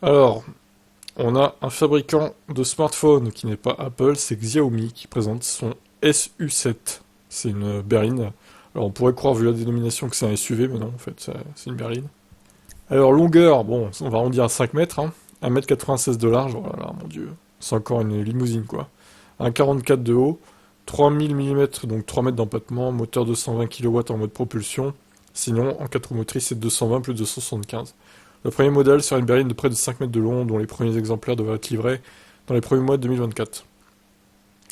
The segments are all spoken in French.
Alors, on a un fabricant de smartphone qui n'est pas Apple, c'est Xiaomi qui présente son SU7. C'est une berline. Alors on pourrait croire vu la dénomination que c'est un SUV, mais non, en fait c'est une berline. Alors longueur, bon, on va arrondir à 5 mètres, hein. 1,96 m de large, oh là là, mon dieu. C'est encore une limousine quoi. 1,44 de haut, 3000 mm, donc 3 mètres d'empattement, moteur 220 kW en mode propulsion. Sinon, en 4 roues motrices, c'est 220 plus 275. Le premier modèle sera une berline de près de 5 mètres de long, dont les premiers exemplaires devraient être livrés dans les premiers mois de 2024.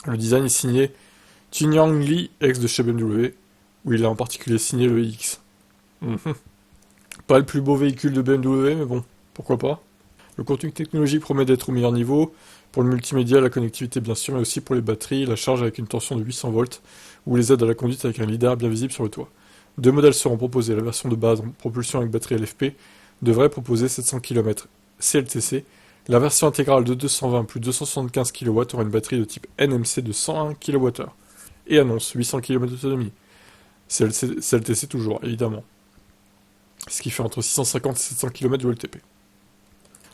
Le design est signé Qingyang Li, ex de chez BMW, où il a en particulier signé le iX. Pas le plus beau véhicule de BMW, mais bon, pourquoi pas. Le contenu technologique promet d'être au meilleur niveau, pour le multimédia, la connectivité bien sûr, mais aussi pour les batteries, la charge avec une tension de 800 volts, ou les aides à la conduite avec un lidar bien visible sur le toit. Deux modèles seront proposés. La version de base en propulsion avec batterie LFP devrait proposer 700 km CLTC. La version intégrale de 220 plus 275 kW aura une batterie de type NMC de 101 kWh et annonce 800 km d'autonomie. CLTC toujours, évidemment. Ce qui fait entre 650 et 700 km de LTP.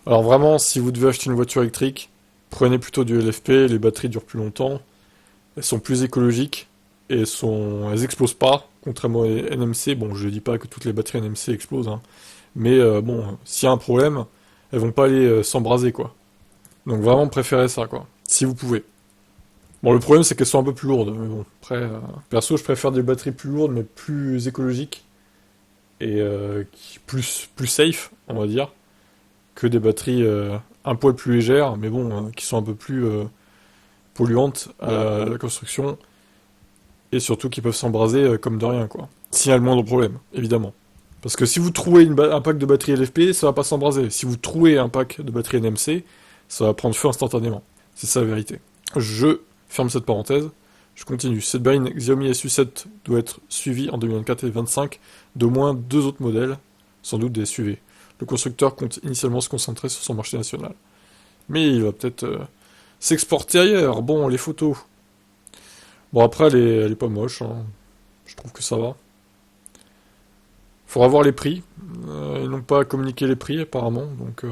Alors vraiment, si vous devez acheter une voiture électrique, prenez plutôt du LFP, les batteries durent plus longtemps, elles sont plus écologiques, et elles explosent pas, contrairement aux NMC. Bon, je dis pas que toutes les batteries NMC explosent, hein, mais bon, s'il y a un problème, elles vont pas aller s'embraser, quoi. Donc vraiment, préférez ça, quoi, si vous pouvez. Bon, le problème, c'est qu'elles sont un peu plus lourdes, mais bon, après, perso, je préfère des batteries plus lourdes, mais plus écologiques, et plus safe, on va dire, que des batteries un poil plus légères, mais bon, qui sont un peu plus polluantes à la construction, et surtout qui peuvent s'embraser comme de rien, quoi. S'il y a le moindre problème, évidemment. Parce que si vous trouvez un pack de batterie LFP, ça va pas s'embraser. Si vous trouvez un pack de batterie NMC, ça va prendre feu instantanément. C'est ça la vérité. Je ferme cette parenthèse. Je continue. Cette berline Xiaomi SU7 doit être suivie en 2024 et 2025 d'au moins deux autres modèles, sans doute des SUV. Le constructeur compte initialement se concentrer sur son marché national. Mais il va peut-être s'exporter ailleurs. Bon, les photos. Bon, après, elle est pas moche, hein. Je trouve que ça va. Faudra voir les prix. Ils n'ont pas communiqué les prix, apparemment. Donc,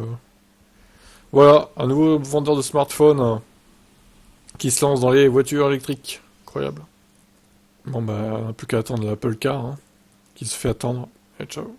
voilà, un nouveau vendeur de smartphone qui se lance dans les voitures électriques. Incroyable. Bon, bah, on n'a plus qu'à attendre l'Apple Car, hein, qui se fait attendre. Et ciao.